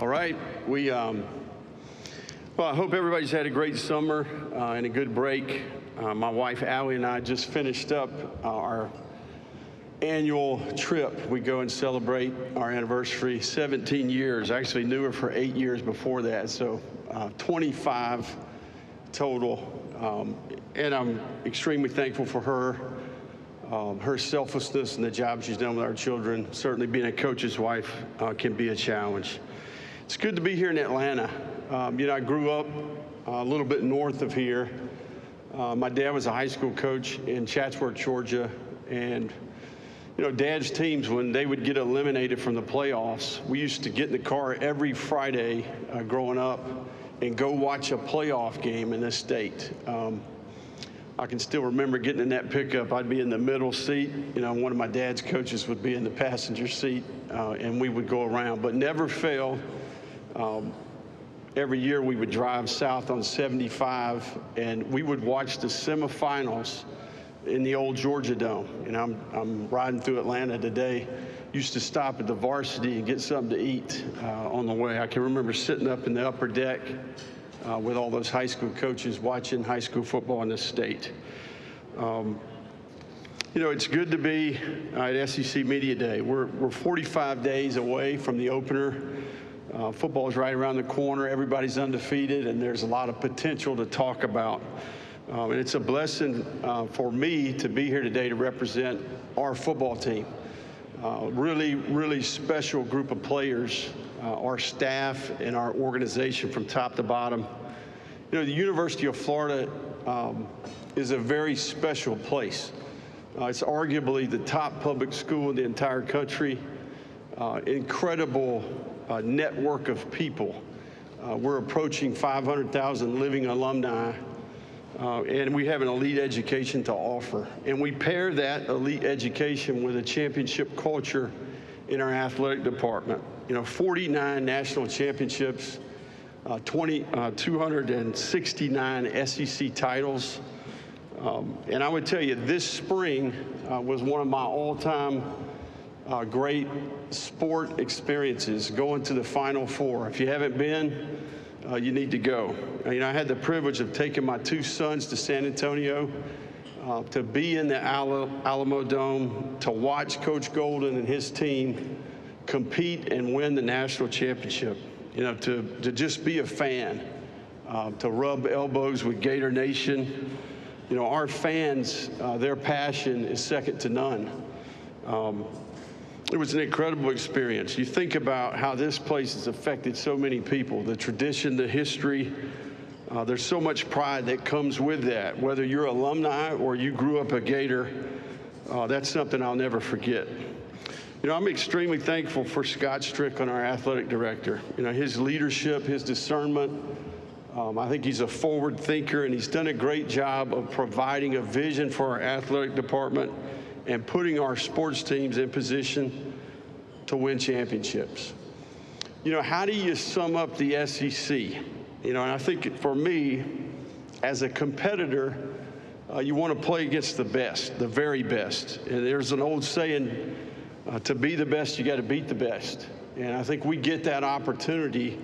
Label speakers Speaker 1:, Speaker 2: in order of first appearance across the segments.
Speaker 1: All right, well, I hope everybody's had a great summer and a good break. My wife Allie and I just finished up our annual trip. We go and celebrate our anniversary, 17 years. I actually knew her for 8 years before that, so 25 total. And I'm extremely thankful for her selflessness and the job she's done with our children. Certainly being a coach's wife can be a challenge. It's good to be here in Atlanta. I grew up a little bit north of here. My dad was a high school coach in Chatsworth, Georgia, and Dad's teams, when they would get eliminated from the playoffs, we used to get in the car every Friday growing up and go watch a playoff game in this state. I can still remember getting in that pickup. I'd be in the middle seat. One of my dad's coaches would be in the passenger seat, and we would go around. But never failed. Every year we would drive south on 75, and we would watch the semifinals in the old Georgia Dome. I'm riding through Atlanta today. Used to stop at the Varsity and get something to eat on the way. I can remember sitting up in the upper deck with all those high school coaches watching high school football in this state. It's good to be at SEC Media Day. We're 45 days away from the opener. Football is right around the corner. Everybody's undefeated, and there's a lot of potential to talk about. And it's a blessing for me to be here today to represent our football team. Really special group of players, our staff and our organization from top to bottom. The University of Florida is a very special place. It's arguably the top public school in the entire country. Incredible network of people. We're approaching 500,000 living alumni, and we have an elite education to offer. And we pair that elite education with a championship culture in our athletic department. 49 national championships, 269 SEC titles. And I would tell you, this spring was one of my all-time great sport experiences, going to the Final Four. If you haven't been, you need to go. I had the privilege of taking my two sons to San Antonio to be in the Alamo Dome, to watch Coach Golden and his team compete and win the national championship, to just be a fan, to rub elbows with Gator Nation. Our fans, their passion is second to none. It was an incredible experience. You think about how this place has affected so many people, the tradition, the history. There's so much pride that comes with that. Whether you're alumni or you grew up a Gator, that's something I'll never forget. I'm extremely thankful for Scott Strickland, our athletic director. His leadership, his discernment. I think he's a forward thinker, and he's done a great job of providing a vision for our athletic department and putting our sports teams in position to win championships. How do you sum up the SEC? And I think for me, as a competitor, you want to play against the best, the very best. And there's an old saying, to be the best, you got to beat the best. And I think we get that opportunity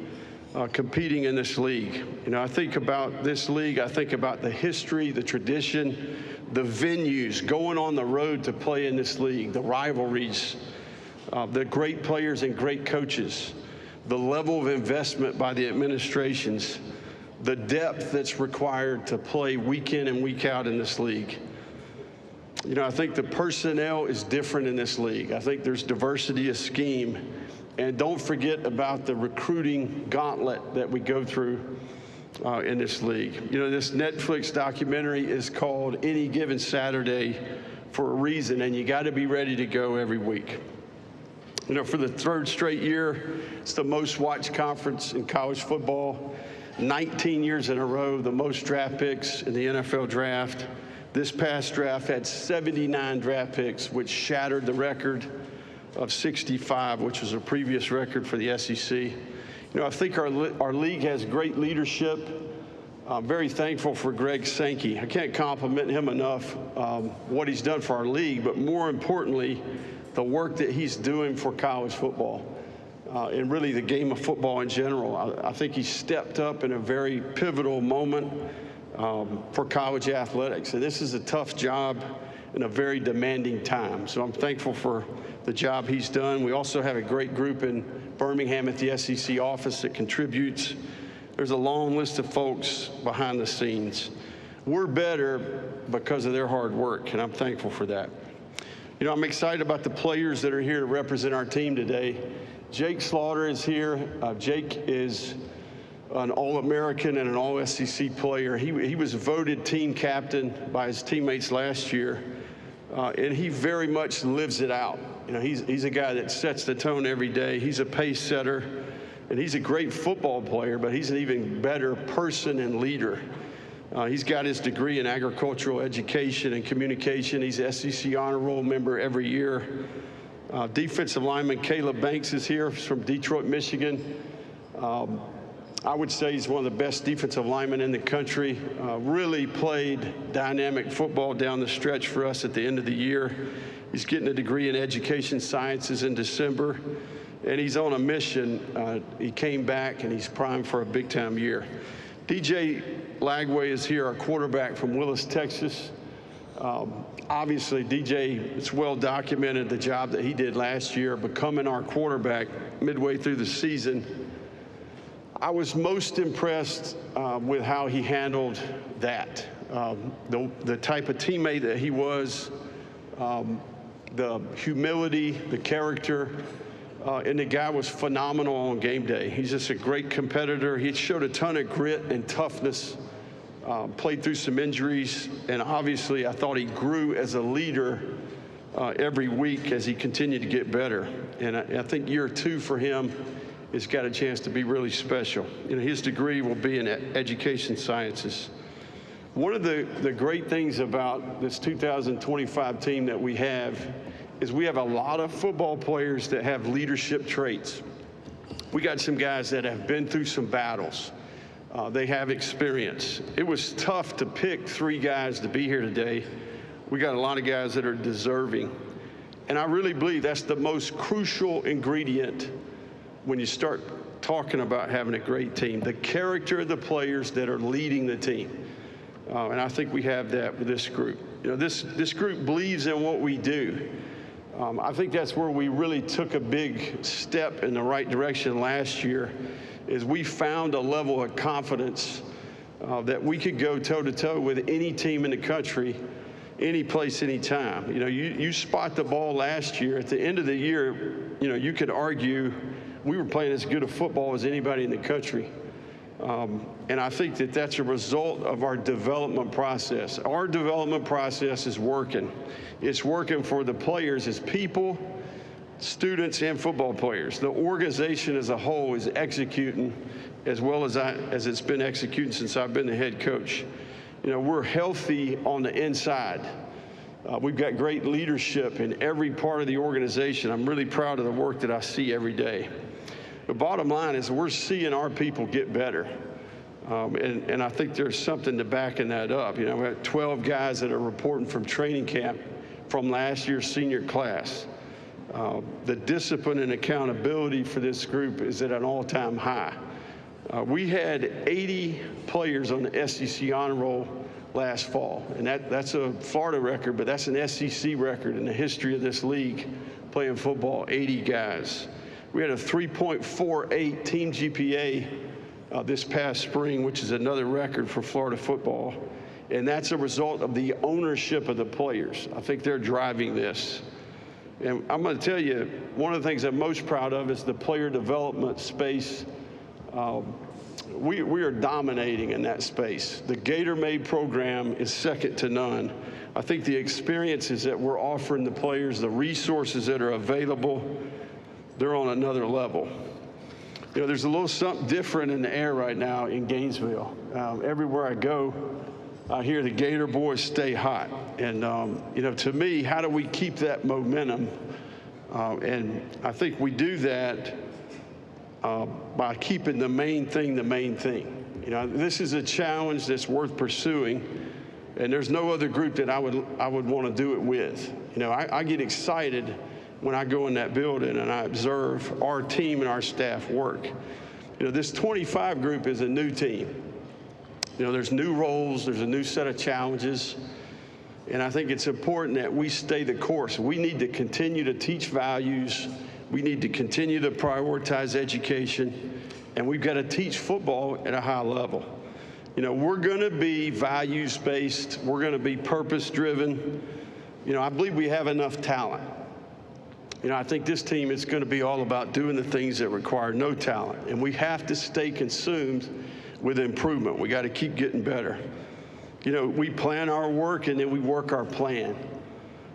Speaker 1: competing in this league. I think about this league, I think about the history, the tradition, the venues, going on the road to play in this league, the rivalries, the great players and great coaches, the level of investment by the administrations, the depth that's required to play week in and week out in this league. I think the personnel is different in this league. I think there's diversity of scheme. And don't forget about the recruiting gauntlet that we go through in this league. This Netflix documentary is called Any Given Saturday for a reason, and you got to be ready to go every week. For the third straight year, it's the most watched conference in college football. 19 years in a row, the most draft picks in the NFL draft. This past draft had 79 draft picks, which shattered the record of 65, which was a previous record for the SEC. I think our league has great leadership. I'm very thankful for Greg Sankey. I can't compliment him enough what he's done for our league, but more importantly, the work that he's doing for college football. and really the game of football in general. I think he stepped up in a very pivotal moment for college athletics. And this is a tough job in a very demanding time. So I'm thankful for the job he's done. We also have a great group in Birmingham at the SEC office that contributes. There's a long list of folks behind the scenes. We're better because of their hard work, and I'm thankful for that. You know, I'm excited about the players that are here to represent our team today. Jake Slaughter is here. Jake is an All-American and an All-SEC player. He was voted team captain by his teammates last year, and he very much lives it out. You know, he's a guy that sets the tone every day. He's a pace setter, and he's a great football player, but he's an even better person and leader. He's got his degree in agricultural education and communication. He's an SEC honor roll member every year. Defensive lineman Caleb Banks is here from Detroit, Michigan. I would say he's one of the best defensive linemen in the country. Really played dynamic football down the stretch for us at the end of the year. He's getting a degree in education sciences in December, and he's on a mission. He came back, and he's primed for a big-time year. DJ Lagway is here, our quarterback from Willis, Texas. Obviously, DJ, it's well documented the job that he did last year, becoming our quarterback midway through the season. I was most impressed with how he handled that. The type of teammate that he was, the humility, the character, and the guy was phenomenal on game day. He's just a great competitor. He showed a ton of grit and toughness, played through some injuries, and obviously I thought he grew as a leader every week as he continued to get better. And I think year 2 for him has got a chance to be really special. You know, his degree will be in education sciences. One of the great things about this 2025 team that we have is we have a lot of football players that have leadership traits. We got some guys that have been through some battles. They have experience. It was tough to pick 3 guys to be here today. We got a lot of guys that are deserving. And I really believe that's the most crucial ingredient when you start talking about having a great team, the character of the players that are leading the team. And I think we have that with this group. You know, this group believes in what we do. I think that's where we really took a big step in the right direction last year, is we found a level of confidence that we could go toe-to-toe with any team in the country, any place, any time. You know, you spot the ball last year. At the end of the year, you know, you could argue we were playing as good a football as anybody in the country. And I think that that's a result of our development process. Our development process is working. It's working for the players as people, students, and football players. The organization as a whole is executing as well as it's been executing since I've been the head coach. You know, we're healthy on the inside. We've got great leadership in every part of the organization. I'm really proud of the work that I see every day. The bottom line is we're seeing our people get better. And I think there's something to backing that up. You know, we have 12 guys that are reporting from training camp from last year's senior class. The discipline and accountability for this group is at an all-time high. We had 80 players on the SEC honor roll last fall, and that's a Florida record, but that's an SEC record in the history of this league playing football, 80 guys. We had a 3.48 team GPA this past spring, which is another record for Florida football, and that's a result of the ownership of the players. I think they're driving this. And I'm going to tell you, one of the things I'm most proud of is the player development space. We are dominating in that space. The Gator Made program is second to none. I think the experiences that we're offering the players, the resources that are available, they're on another level. You know, there's a little something different in the air right now in Gainesville. Everywhere I go, I hear the Gator boys stay hot. And, you know, to me, how do we keep that momentum? And I think we do that by keeping the main thing the main thing. You know, this is a challenge that's worth pursuing, and there's no other group that I would want to do it with. You know, I get excited when I go in that building and I observe our team and our staff work. You know, this 25 group is a new team. You know, there's new roles, there's a new set of challenges, and I think it's important that we stay the course. We need to continue to teach values. We need to continue to prioritize education, and we've got to teach football at a high level. You know, we're going to be values-based. We're going to be purpose-driven. You know, I believe we have enough talent. You know, I think this team is going to be all about doing the things that require no talent, and we have to stay consumed with improvement. We got to keep getting better. You know, we plan our work and then we work our plan.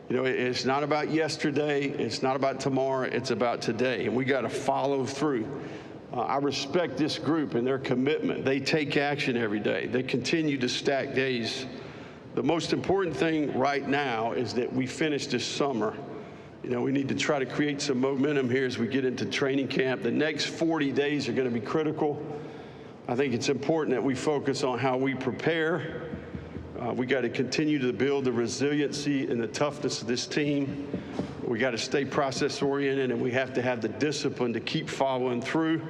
Speaker 1: You know, it's not about yesterday, it's not about tomorrow, it's about today, and we got to follow through. I respect this group and their commitment. They take action every day. They continue to stack days. The most important thing right now is that we finish this summer. You know, we need to try to create some momentum here as we get into training camp. The next 40 days are going to be critical. I think it's important that we focus on how we prepare. We got to continue to build the resiliency and the toughness of this team. We got to stay process-oriented, and we have to have the discipline to keep following through.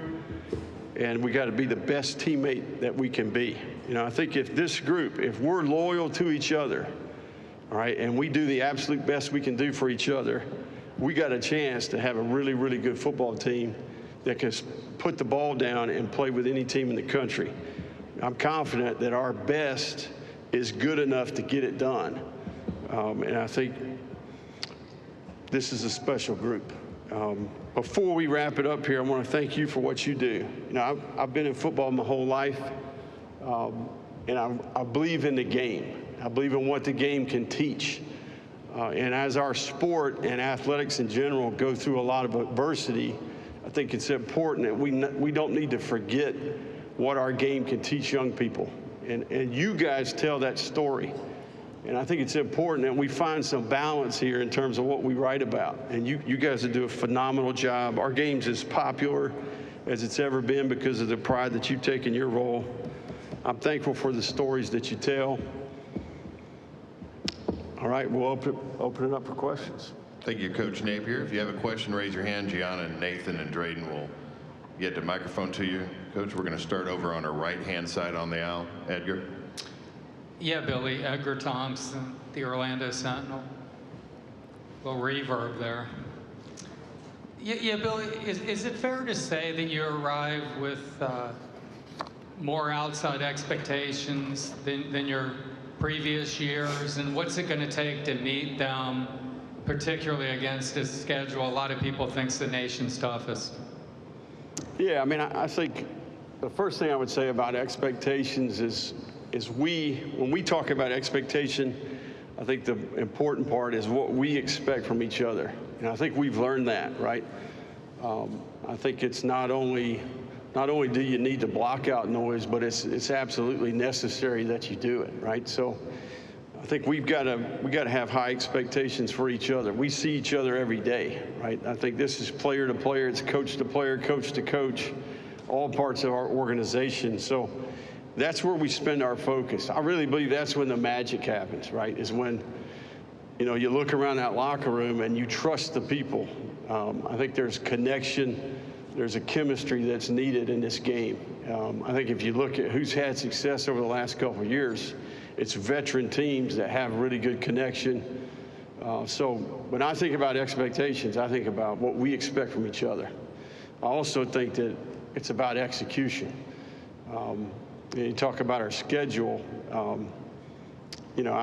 Speaker 1: And we got to be the best teammate that we can be. You know, I think if this group, if we're loyal to each other, all right, and we do the absolute best we can do for each other, we got a chance to have a really, really good football team that can put the ball down and play with any team in the country. I'm confident that our best is good enough to get it done. And I think this is a special group. Before we wrap it up here, I want to thank you for what you do. You know, I've been in football my whole life, and I believe in the game. I believe in what the game can teach. And as our sport and athletics in general go through a lot of adversity, I think it's important that we don't need to forget what our game can teach young people. And you guys tell that story. And I think it's important that we find some balance here in terms of what we write about. And you guys do a phenomenal job. Our game's as popular as it's ever been because of the pride that you take in your role. I'm thankful for the stories that you tell. All right, we'll open it up for questions.
Speaker 2: Thank you, Coach Napier. If you have a question, raise your hand. Gianna and Nathan and Drayden will get the microphone to you. Coach, we're going to start over on our right-hand side on the aisle. Edgar?
Speaker 3: Yeah, Billy. Edgar Thompson, the Orlando Sentinel. A little reverb there. Yeah, Billy, is it fair to say that you arrive with more outside expectations than your previous years? And what's it going to take to meet them, particularly against a schedule a lot of people think is the nation's toughest?
Speaker 1: Yeah, I mean, I think the first thing I would say about expectations is when we talk about expectation, I think the important part is what we expect from each other. And I think we've learned that, right? I think it's not only do you need to block out noise, but it's absolutely necessary that you do it, right? So I think we got to have high expectations for each other. We see each other every day, right? I think this is player to player, it's coach to player, coach to coach, all parts of our organization. So that's where we spend our focus. I really believe that's when the magic happens, right? Is when, you know, you look around that locker room and you trust the people. I think there's connection, there's a chemistry that's needed in this game. I think if you look at who's had success over the last couple of years, it's veteran teams that have really good connection. So when I think about expectations, I think about what we expect from each other. I also think that it's about execution. You talk about our schedule. You know,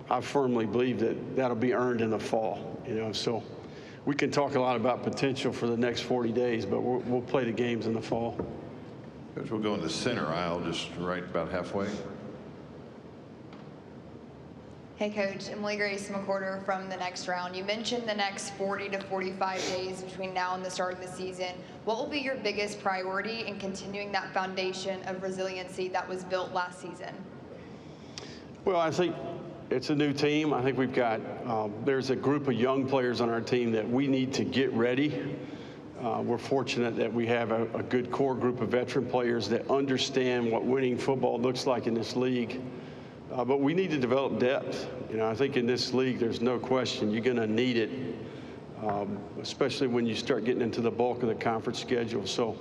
Speaker 1: I firmly believe that that'll be earned in the fall. You know, so we can talk a lot about potential for the next 40 days, but we'll play the games in the fall.
Speaker 2: Coach, we'll go in the center aisle, just right about halfway.
Speaker 4: Hey, Coach. Emily Grace McCorder from The Next Round. You mentioned the next 40 to 45 days between now and the start of the season. What will be your biggest priority in continuing that foundation of resiliency that was built last season?
Speaker 1: Well, I think it's a new team. I think we've got, there's a group of young players on our team that we need to get ready. We're fortunate that we have a good core group of veteran players that understand what winning football looks like in this league. But we need to develop depth. You know, I think in this league, there's no question you're going to need it. especially when you start getting into the bulk of the conference schedule. So,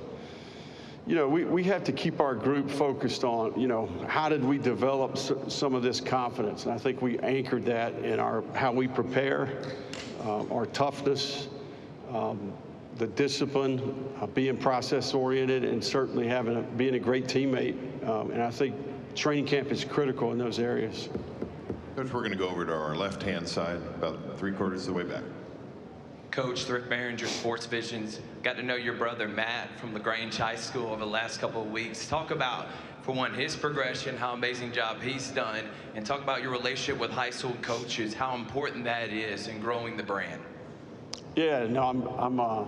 Speaker 1: you know, we have to keep our group focused on, you know, how did we develop some of this confidence? And I think we anchored that in how we prepare, our toughness, the discipline, being process-oriented, and certainly being a great teammate. And I think training camp is critical in those areas.
Speaker 2: Coach, we're going to go over to our left-hand side, about 3/4 of the way back.
Speaker 5: Coach, Thrift Behringer, Sports Visions. Got to know your brother Matt from LaGrange High School over the last couple of weeks. Talk about, for one, his progression, how amazing job he's done, and talk about your relationship with high school coaches, how important that is in growing the brand.
Speaker 1: Yeah, no,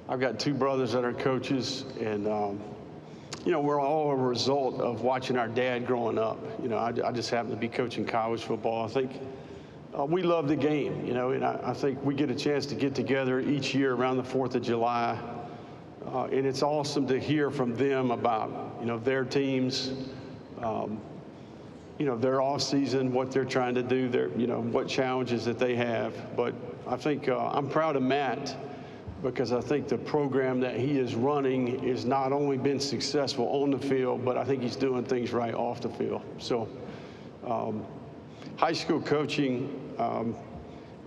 Speaker 1: I've got 2 brothers that are coaches, and you know, we're all a result of watching our dad growing up. You know, I just happen to be coaching college football. I think we love the game, you know, and I think we get a chance to get together each year around the 4th of July, and it's awesome to hear from them about, you know, their teams, you know, their off season, what they're trying to do, you know, what challenges that they have. But I think I'm proud of Matt, because I think the program that he is running has not only been successful on the field, but I think he's doing things right off the field. So high school coaching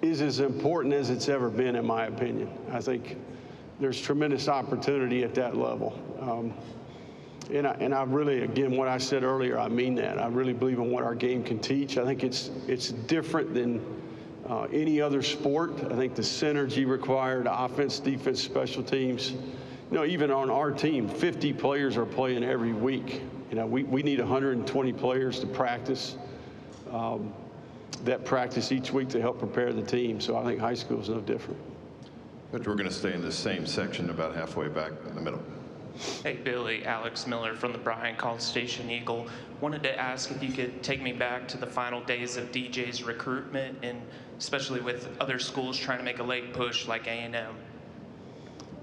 Speaker 1: is as important as it's ever been, in my opinion. I think there's tremendous opportunity at that level. And I really, again, what I said earlier, I mean that. I really believe in what our game can teach. I think it's different than any other sport. I think the synergy required, offense, defense, special teams. You know, even on our team, 50 players are playing every week. You know, we need 120 players to practice, that practice each week to help prepare the team. So I think high school is no different.
Speaker 2: Coach, we're going to stay in the same section about halfway back in the middle.
Speaker 6: Hey, Billy, Alex Miller from the Bryan College Station Eagle. Wanted to ask if you could take me back to the final days of DJ's recruitment, and especially with other schools trying to make a late push like A&M.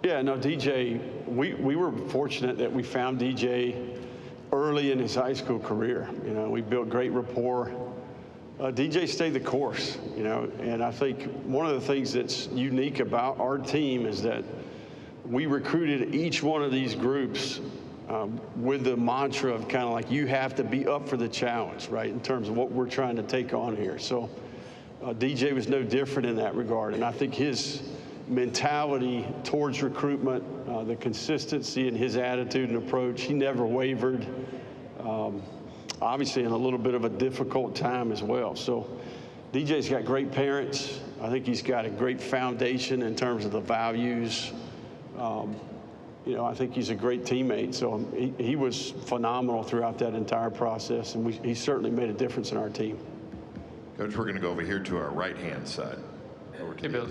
Speaker 1: Yeah, no, DJ, we were fortunate that we found DJ early in his high school career. You know, we built great rapport. DJ stayed the course, you know, and I think one of the things that's unique about our team is that we recruited each one of these groups with the mantra of kind of like, you have to be up for the challenge, right, in terms of what we're trying to take on here. So DJ was no different in that regard, and I think his mentality towards recruitment, the consistency in his attitude and approach, he never wavered. Obviously in a little bit of a difficult time as well. So DJ's got great parents. I think he's got a great foundation in terms of the values. You know, I think he's a great teammate. So he was phenomenal throughout that entire process, and he certainly made a difference in our team.
Speaker 2: Coach, we're going to go over here to our right-hand side.
Speaker 7: Hey, Bill.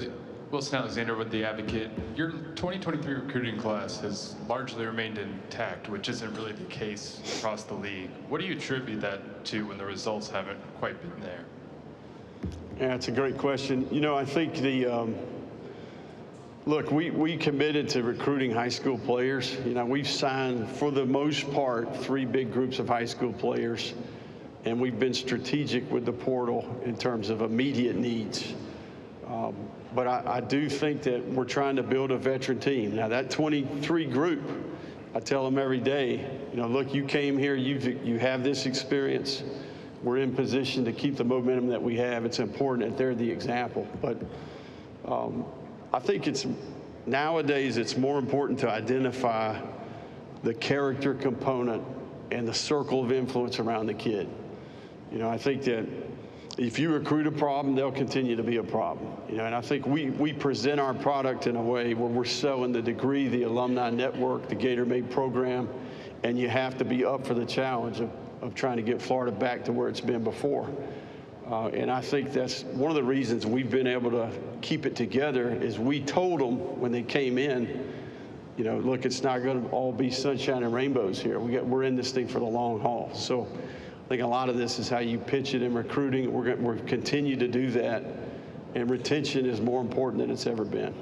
Speaker 7: Wilson Alexander with The Advocate. Your 2023 recruiting class has largely remained intact, which isn't really the case across the league. What do you attribute that to when the results haven't quite been there?
Speaker 1: Yeah, it's a great question. You know, I think look, we committed to recruiting high school players. You know, we've signed, for the most part, 3 big groups of high school players, and we've been strategic with the portal in terms of immediate needs. But I do think that we're trying to build a veteran team. Now, that 23 group, I tell them every day, you know, look, you came here, you have this experience. We're in position to keep the momentum that we have. It's important that they're the example. But I think nowadays it's more important to identify the character component and the circle of influence around the kid. You know, I think that if you recruit a problem, they'll continue to be a problem. You know, and I think we present our product in a way where we're selling the degree, the alumni network, the Gator Made program, and you have to be up for the challenge of trying to get Florida back to where it's been before. And I think that's one of the reasons we've been able to keep it together is we told them when they came in, you know, look, it's not going to all be sunshine and rainbows here. We're in this thing for the long haul. So I think a lot of this is how you pitch it in recruiting. We're continue to do that, and retention is more important than it's ever been.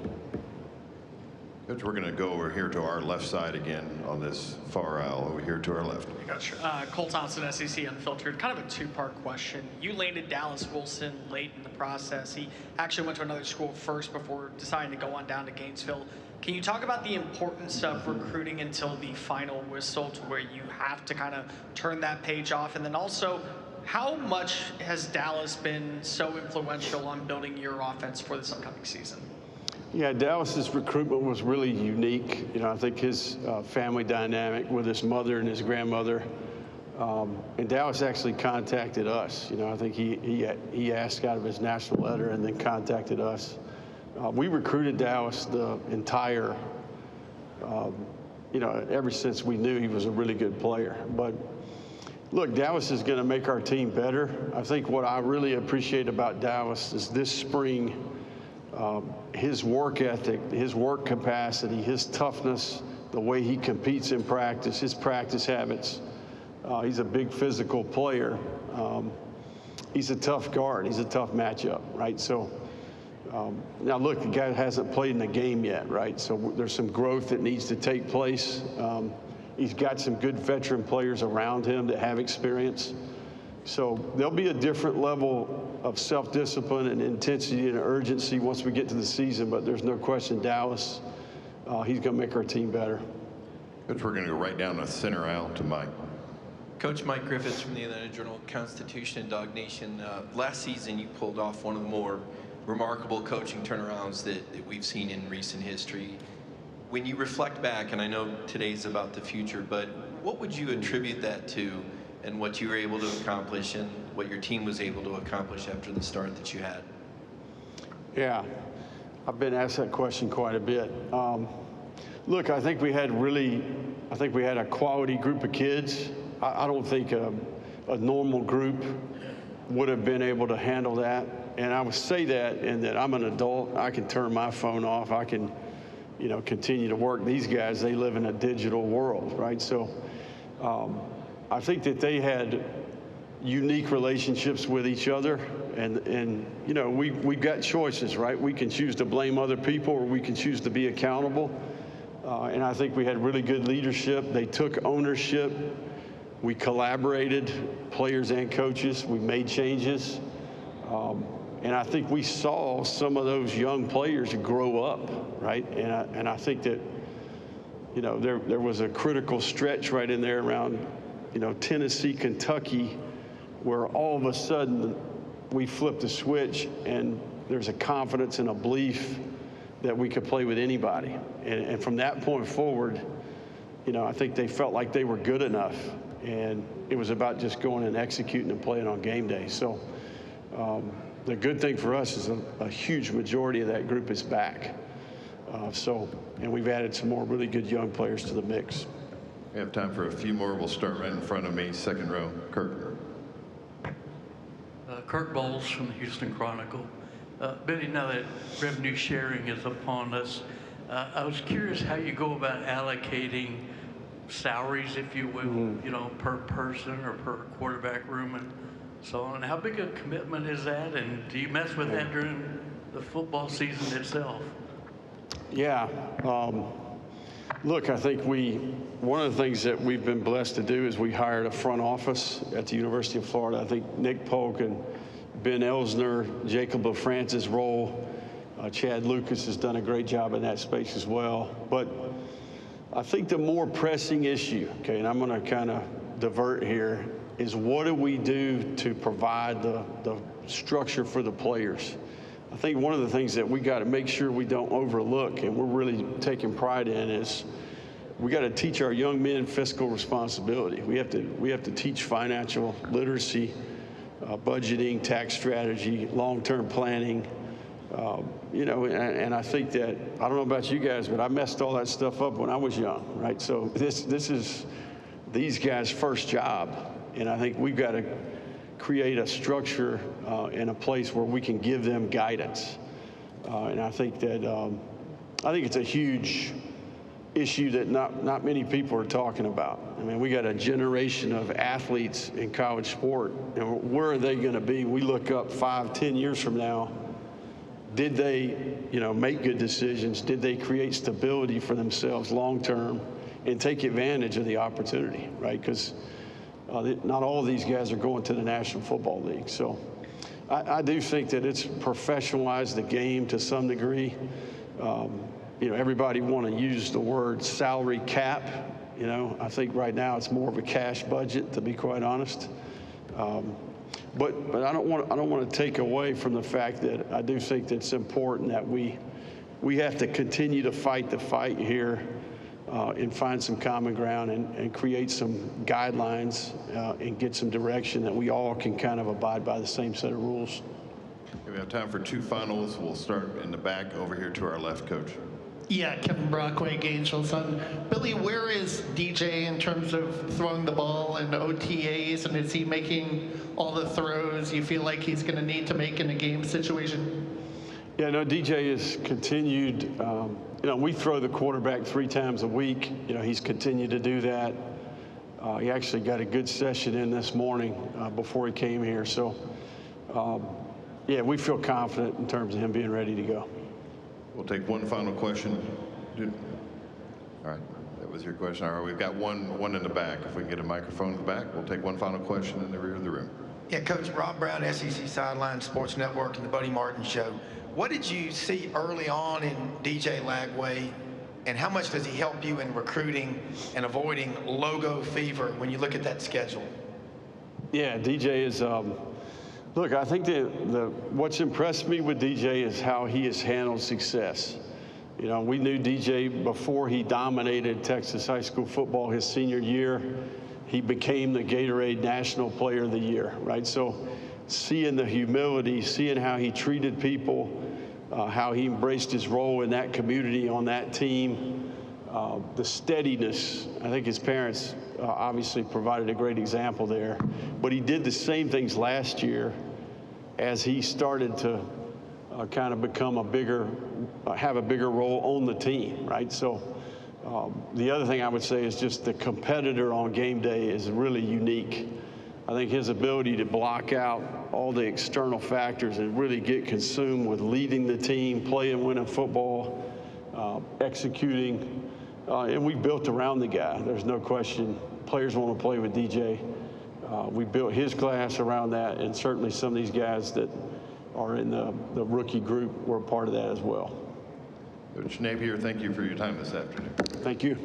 Speaker 2: Coach, we're going to go over here to our left side again on this far aisle, over here to our left.
Speaker 8: Gotcha. Cole Thompson, SEC Unfiltered. Kind of a two-part question. You landed Dallas Wilson late in the process. He actually went to another school first before deciding to go on down to Gainesville. Can you talk about the importance of recruiting until the final whistle, to where you have to kind of turn that page off? And then also, how much has Dallas been so influential on building your offense for this upcoming season?
Speaker 1: Yeah, Dallas's recruitment was really unique. You know, I think his family dynamic with his mother and his grandmother. And Dallas actually contacted us. You know, I think he asked out of his national letter and then contacted us. We recruited Dallas the entire, you know, ever since we knew he was a really good player. But look, Dallas is going to make our team better. I think what I really appreciate about Dallas is this spring, his work ethic, his work capacity, his toughness, the way he competes in practice, his practice habits. He's a big physical player. He's a tough guard. He's a tough matchup, right? So now look, the guy hasn't played in a game yet, right? So there's some growth that needs to take place. He's got some good veteran players around him that have experience. So there'll be a different level of self-discipline and intensity and urgency once we get to the season, but there's no question Dallas, he's going to make our team better.
Speaker 2: Coach, we're going to go right down the center aisle to Mike.
Speaker 9: Coach Mike Griffiths from the Atlanta Journal-Constitution and Dog Nation. Last season, you pulled off one of the more remarkable coaching turnarounds that we've seen in recent history. When you reflect back, and I know today's about the future, but what would you attribute that to, and what you were able to accomplish and what your team was able to accomplish after the start that you had?
Speaker 1: Yeah, I've been asked that question quite a bit. Look, I think we had a quality group of kids. I don't think a normal group would have been able to handle that. And I would say that in that I'm an adult. I can turn my phone off. I can, you know, continue to work. These guys, they live in a digital world, right? So I think that they had unique relationships with each other. And you know, we've got choices, right? We can choose to blame other people, or we can choose to be accountable. And I think we had really good leadership. They took ownership. We collaborated, players and coaches. We made changes. And I think we saw some of those young players grow up, right? And I think that, you know, there was a critical stretch right in there around, you know, Tennessee, Kentucky, where all of a sudden we flipped the switch and there's a confidence and a belief that we could play with anybody. And from that point forward, you know, I think they felt like they were good enough. And it was about just going and executing and playing on game day. So the good thing for us is a huge majority of that group is back. And we've added some more really good young players to the mix.
Speaker 2: We have time for a few more. We'll start right in front of me, second row. Kirk.
Speaker 10: Kirk Bowles from the Houston Chronicle. Billy, now that revenue sharing is upon us, I was curious how you go about allocating salaries, if you will, you know, per person or per quarterback room and so on. How big a commitment is that, and do you mess with that during the football season itself?
Speaker 1: Yeah. Look, I think one of the things that we've been blessed to do is we hired a front office at the University of Florida. I think Nick Polk and Ben Elsner, Jacob LaFrance's role, Chad Lucas has done a great job in that space as well. But I think the more pressing issue, okay, and I'm going to kind of divert here, is what do we do to provide the structure for the players? I think one of the things that we got to make sure we don't overlook, and we're really taking pride in, is we got to teach our young men fiscal responsibility. We have to teach financial literacy, budgeting, tax strategy, long-term planning. You know, and I think that, I don't know about you guys, but I messed all that stuff up when I was young, right? So this is these guys' first job, and I think we've got to create a structure in a place where we can give them guidance. And I think that it's a huge issue that not many people are talking about. I mean, we got a generation of athletes in college sport, and where are they going to be? We look up 5-10 years from now. did they, make good decisions? Did they create stability for themselves long term and take advantage of the opportunity, right? Because not all of these guys are going to the National Football League. So I do think that it's professionalized the game to some degree. Everybody want to use the word salary cap. I think right now it's more of a cash budget, to be quite honest. But I don't want to take away from the fact that I do think that it's important that we have to continue to fight the fight here and find some common ground and create some guidelines and get some direction that we all can kind of abide by the same set of rules.
Speaker 2: We have time for 2 finals. We'll start in the back over here to our left, Coach.
Speaker 11: Yeah, Kevin Brockway, Gainesville Sun. Billy, where is DJ in terms of throwing the ball and OTAs, and is he making all the throws you feel like he's going to need to make in a game situation?
Speaker 1: Yeah, no, DJ has continued. We throw the quarterback 3 times a week. He's continued to do that. He actually got a good session in this morning before he came here. So, yeah, we feel confident in terms of him being ready to go.
Speaker 2: We'll take one final question. All right, that was your question. All right, we've got one in the back. If we can get a microphone in the back, we'll take one final question in the rear of the room.
Speaker 12: Yeah, Coach Rob Brown, SEC Sideline Sports Network and the Buddy Martin Show. What did you see early on in DJ Lagway, and how much does he help you in recruiting and avoiding logo fever when you look at that schedule?
Speaker 1: Yeah, DJ is, look, I think what's impressed me with DJ is how he has handled success. We knew DJ before he dominated Texas high school football his senior year. He became the Gatorade National Player of the Year, right? So seeing the humility, seeing how he treated people, how he embraced his role in that community on that team, the steadiness. I think his parents obviously provided a great example there. But he did the same things last year as he started to kind of become have a bigger role on the team, right? So the other thing I would say is just the competitor on game day is really unique. I think his ability to block out all the external factors and really get consumed with leading the team, playing, winning football, executing, and we built around the guy. There's no question. Players want to play with DJ. We built his class around that, and certainly some of these guys that are in the rookie group were a part of that as well.
Speaker 2: Coach Napier, thank you for your time this afternoon.
Speaker 1: Thank you.